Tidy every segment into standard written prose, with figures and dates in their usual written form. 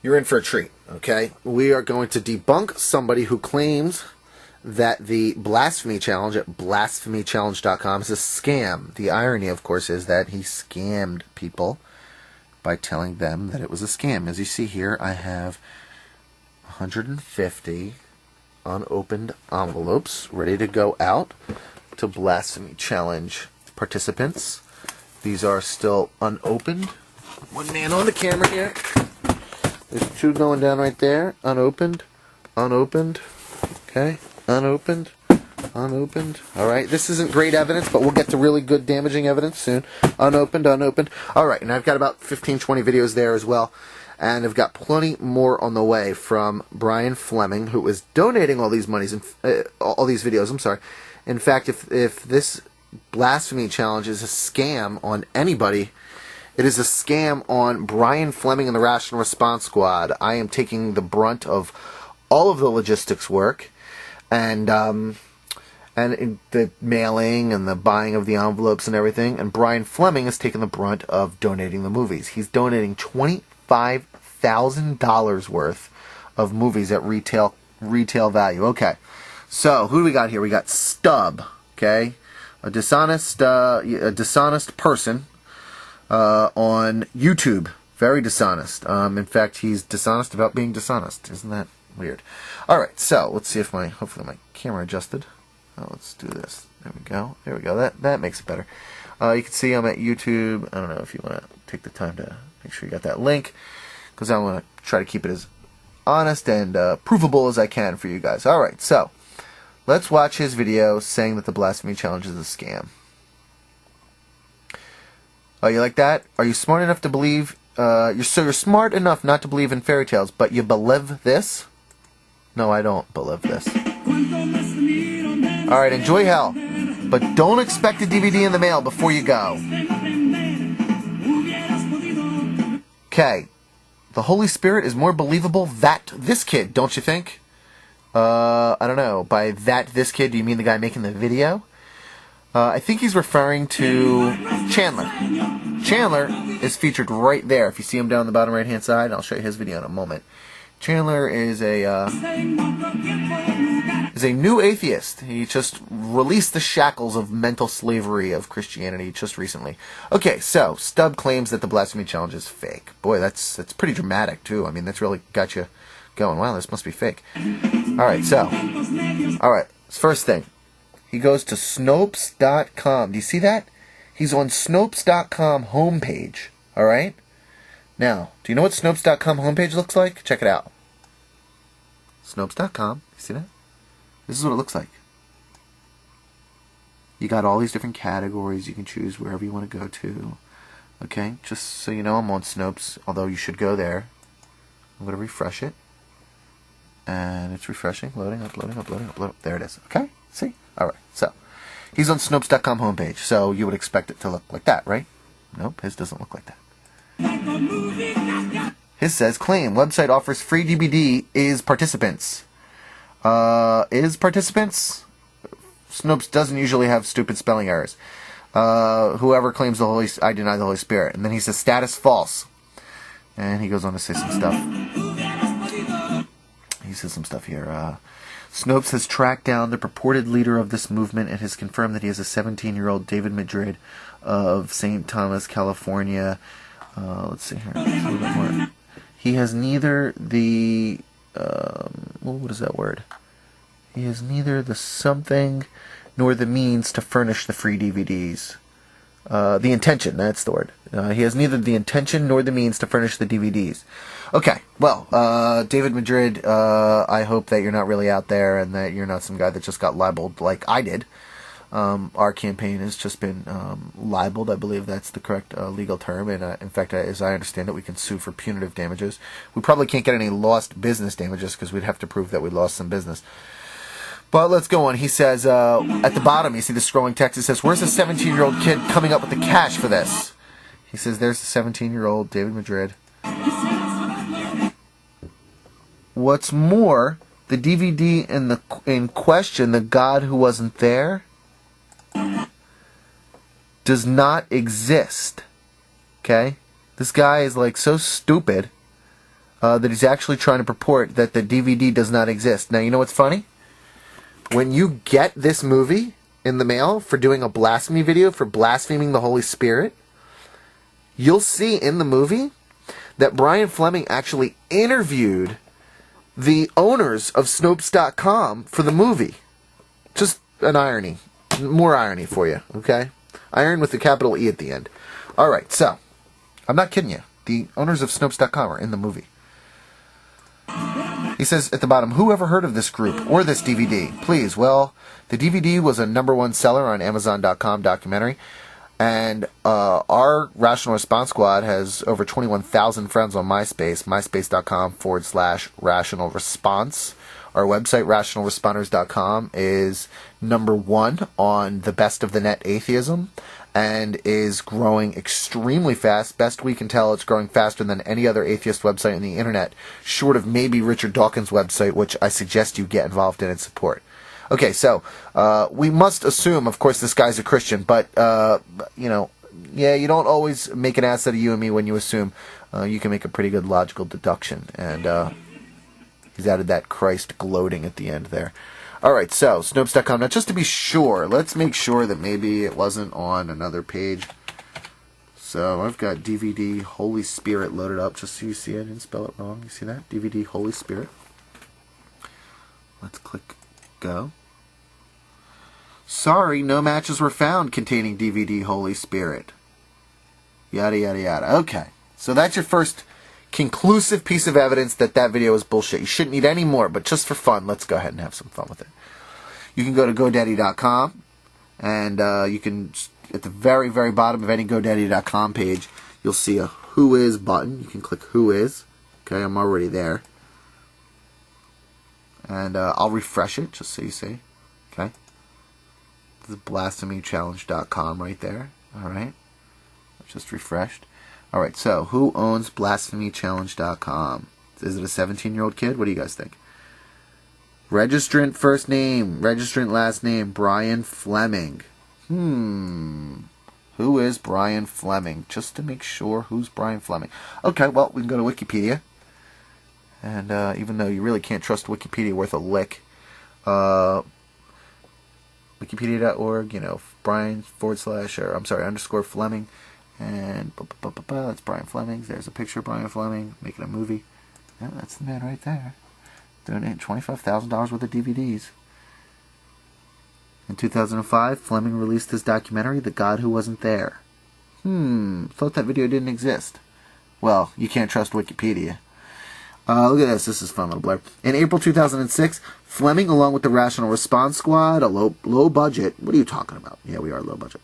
You're in for a treat, okay? We are going to debunk somebody who claims that the Blasphemy Challenge at blasphemychallenge.com is a scam. The irony, of course, is that he scammed people by telling them that it was a scam. As you see here, I have 150 unopened envelopes ready to go out to Blasphemy Challenge participants. These are still unopened. One man on the camera here. There's two going down right there. Unopened. Unopened. Okay. Unopened. Unopened. Alright. This isn't great evidence, but we'll get to really good damaging evidence soon. Unopened. Unopened. Alright. And I've got about 15, 20 videos there as well. And I've got plenty more on the way from Brian Fleming, who is donating all these monies, all these videos. I'm sorry. In fact, if this Blasphemy Challenge is a scam on anybody, it is a scam on Brian Fleming and the Rational Response Squad. I am taking the brunt of all of the logistics work, and the mailing and the buying of the envelopes and everything. And Brian Fleming is taking the brunt of donating the movies. He's donating $25,000 worth of movies at retail value. Okay, so who do we got here? We got Stub. Okay, a dishonest person. On YouTube. Very dishonest. In fact, he's dishonest about being dishonest. Isn't that weird? Alright, so let's see if hopefully my camera adjusted. Oh, let's do this. There we go. There we go. That makes it better. You can see I'm at YouTube. I don't know if you want to take the time to make sure you got that link, because I want to try to keep it as honest and provable as I can for you guys. Alright, so let's watch his video saying that the Blasphemy Challenge is a scam. Oh, you like that? Are you smart enough to believe? You're smart enough not to believe in fairy tales, but you believe this? No, I don't believe this. All right, enjoy hell, but don't expect a DVD in the mail before you go. Okay, the Holy Spirit is more believable than this kid, don't you think? I don't know. By this kid, do you mean the guy making the video? I think he's referring to Chandler. Chandler is featured right there. If you see him down the bottom right-hand side, I'll show you his video in a moment. Chandler is a new atheist. He just released the shackles of mental slavery of Christianity just recently. Okay, so Stubb claims that the Blasphemy Challenge is fake. Boy, that's pretty dramatic too. I mean, that's really got you going. Wow, this must be fake. All right, first thing. He goes to Snopes.com. Do you see that? He's on Snopes.com homepage. Alright? Now, do you know what Snopes.com homepage looks like? Check it out. Snopes.com. You see that? This is what it looks like. You got all these different categories. You can choose wherever you want to go to. Okay? Just so you know, I'm on Snopes, although you should go there. I'm going to refresh it. And it's refreshing. Loading up. There it is. Okay? See? Alright, so he's on Snopes.com homepage, so you would expect it to look like that, right? Nope, his doesn't look like that. His says, claim, website offers free DVD is participants. Is participants? Snopes doesn't usually have stupid spelling errors. Whoever claims I deny the Holy Spirit. And then he says, status false. And he goes on to say some stuff. He says some stuff here. Snopes has tracked down the purported leader of this movement and has confirmed that he is a 17-year-old David Madrid of St. Thomas, California. Let's see here. A little bit more. He has neither the... what is that word? He has neither the something nor the means to furnish the free DVDs. The intention, that's the word. He has neither the intention nor the means to furnish the DVDs. Okay, well, David Madrid, I hope that you're not really out there and that you're not some guy that just got libeled like I did. Our campaign has just been libeled. I believe that's the correct legal term. And in fact, as I understand it, we can sue for punitive damages. We probably can't get any lost business damages because we'd have to prove that we lost some business. But let's go on. He says, at the bottom, you see the scrolling text. It says, where's the 17-year-old kid coming up with the cash for this? He says, there's the 17-year-old David Madrid. What's more, the DVD in question, The God Who Wasn't There, does not exist. Okay? This guy is like so stupid. that he's actually trying to purport that the DVD does not exist. Now, you know what's funny? When you get this movie in the mail for doing a blasphemy video, for blaspheming the Holy Spirit, you'll see in the movie that Brian Fleming actually interviewed the owners of Snopes.com for the movie. Just an irony. More irony for you, okay? Iron with a capital E at the end. Alright, so, I'm not kidding you. The owners of Snopes.com are in the movie. He says at the bottom, who ever heard of this group or this DVD? Please, well, the DVD was a #1 seller on Amazon.com documentary, and our Rational Response Squad has over 21,000 friends on MySpace, myspace.com/Rational Response. Our website, rationalresponders.com, is #1 on the best of the net atheism, and is growing extremely fast. Best we can tell, it's growing faster than any other atheist website on the internet, short of maybe Richard Dawkins' website, which I suggest you get involved in and support. Okay, so we must assume, of course, this guy's a Christian, but, you know, yeah, you don't always make an ass out of you and me when you assume. You can make a pretty good logical deduction, and he's added that Christ gloating at the end there. Alright, so, Snopes.com. Now, just to be sure, let's make sure that maybe it wasn't on another page. So, I've got DVD Holy Spirit loaded up, just so you see I didn't spell it wrong. You see that? DVD Holy Spirit. Let's click go. Sorry, no matches were found containing DVD Holy Spirit. Yada, yada, yada. Okay, so that's your first conclusive piece of evidence that that video is bullshit. You shouldn't need any more, but just for fun, let's go ahead and have some fun with it. You can go to GoDaddy.com, and you can, at the very, very bottom of any GoDaddy.com page, you'll see a Who Is button. You can click Who Is. Okay, I'm already there. And I'll refresh it, just so you see. Okay. This is blasphemychallenge.com right there. Alright. Just refreshed. Alright, so who owns blasphemychallenge.com? Is it a 17-year-old kid? What do you guys think? Registrant first name, registrant last name, Brian Fleming. Who is Brian Fleming? Just to make sure, who's Brian Fleming? Okay, well, we can go to Wikipedia. And even though you really can't trust Wikipedia worth a lick, Wikipedia.org, you know, Brian / Fleming, and that's Brian Fleming. There's a picture of Brian Fleming making a movie. Yeah, that's the man right there. Donating $25,000 worth of DVDs. In 2005, Fleming released his documentary, The God Who Wasn't There. Thought that video didn't exist. Well, you can't trust Wikipedia. Look at this. This is fun little blurb. In April 2006, Fleming, along with the Rational Response Squad, a low budget. What are you talking about? Yeah, we are low budget.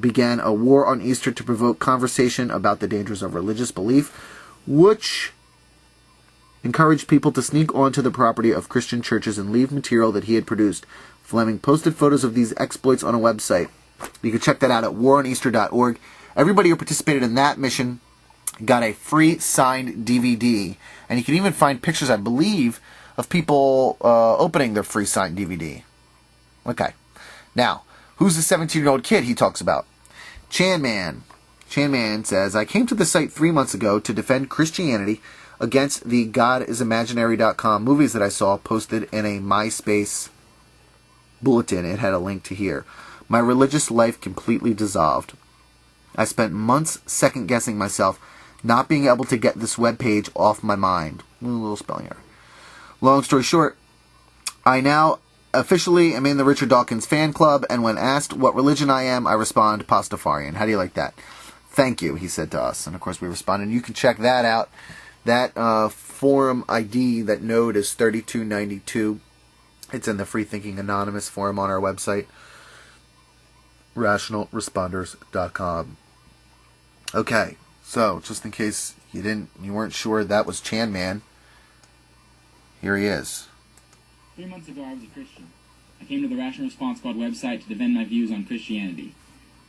Began a war on Easter to provoke conversation about the dangers of religious belief, which encouraged people to sneak onto the property of Christian churches and leave material that he had produced. Fleming posted photos of these exploits on a website. You can check that out at waroneaster.org. Everybody who participated in that mission got a free signed DVD. And you can even find pictures, I believe, of people opening their free signed DVD. Okay. Now, who's the 17-year-old kid he talks about? Chan Man. Chan Man says, I came to the site 3 months ago to defend Christianity against the GodIsImaginary.com movies that I saw posted in a MySpace bulletin. It had a link to here. My religious life completely dissolved. I spent months second-guessing myself, not being able to get this webpage off my mind. A little spelling error. Long story short, I now officially am in the Richard Dawkins fan club, and when asked what religion I am, I respond, Pastafarian. How do you like that? Thank you, he said to us. And of course we responded. You can check that out. That forum ID, that node is 3292. It's in the Free Thinking Anonymous forum on our website, rationalresponders.com. Okay, so just in case you weren't sure that was Chan Man, here he is. 3 months ago, I was a Christian. I came to the Rational Response Squad website to defend my views on Christianity.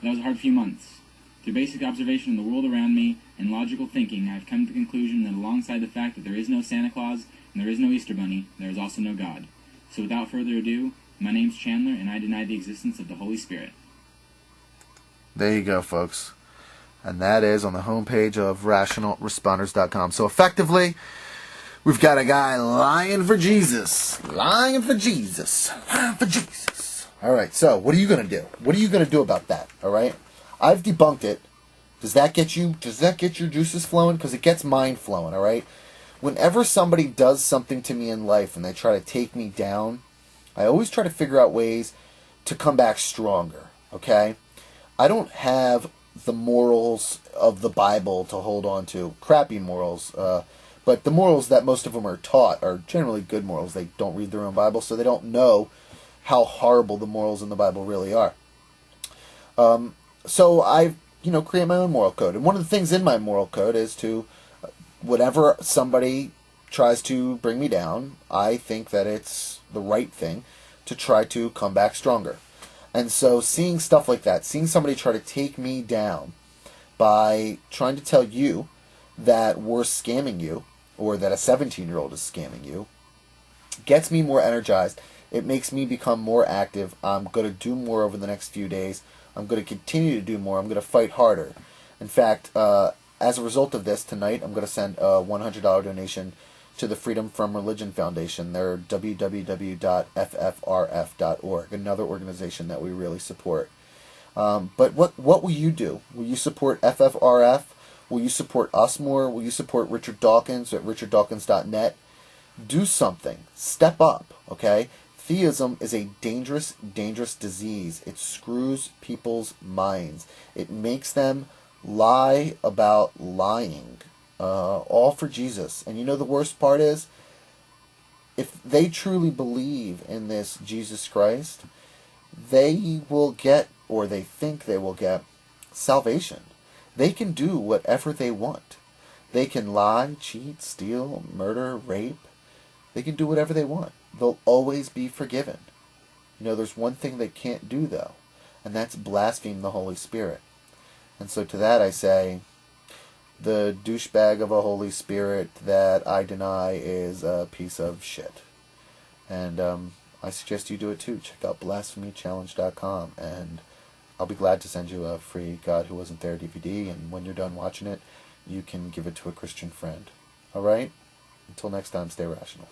That was a hard few months. Through basic observation of the world around me and logical thinking, I have come to the conclusion that alongside the fact that there is no Santa Claus and there is no Easter Bunny, there is also no God. So without further ado, my name's Chandler, and I deny the existence of the Holy Spirit. There you go, folks. And that is on the homepage of rationalresponders.com. So effectively, we've got a guy lying for Jesus. Lying for Jesus. Lying for Jesus. All right, so what are you going to do? What are you going to do about that? All right? I've debunked it. Does that get your juices flowing? Because it gets mine flowing, all right? Whenever somebody does something to me in life and they try to take me down, I always try to figure out ways to come back stronger, okay? I don't have the morals of the Bible to hold on to. Crappy morals. But the morals that most of them are taught are generally good morals. They don't read their own Bible, so they don't know how horrible the morals in the Bible really are. So I, create my own moral code. And one of the things in my moral code is to, whenever somebody tries to bring me down, I think that it's the right thing to try to come back stronger. And so seeing stuff like that, seeing somebody try to take me down by trying to tell you that we're scamming you, or that a 17-year-old is scamming you, gets me more energized. It makes me become more active. I'm going to do more over the next few days. I'm going to continue to do more. I'm going to fight harder. In fact, as a result of this, tonight I'm going to send a $100 donation to the Freedom from Religion Foundation. They're www.ffrf.org, another organization that we really support. But what will you do? Will you support FFRF? Will you support us more? Will you support Richard Dawkins at richarddawkins.net? Do something. Step up, okay? Theism is a dangerous, dangerous disease. It screws people's minds. It makes them lie about lying. All for Jesus. And the worst part is, if they truly believe in this Jesus Christ, they will get, or they think they will get, salvation. They can do whatever they want. They can lie, cheat, steal, murder, rape. They can do whatever they want. They'll always be forgiven. There's one thing they can't do, though, and that's blaspheme the Holy Spirit. And so to that I say, the douchebag of a Holy Spirit that I deny is a piece of shit. And I suggest you do it too. Check out blasphemychallenge.com, and I'll be glad to send you a free God Who Wasn't There DVD, and when you're done watching it, you can give it to a Christian friend. Alright? Until next time, stay rational.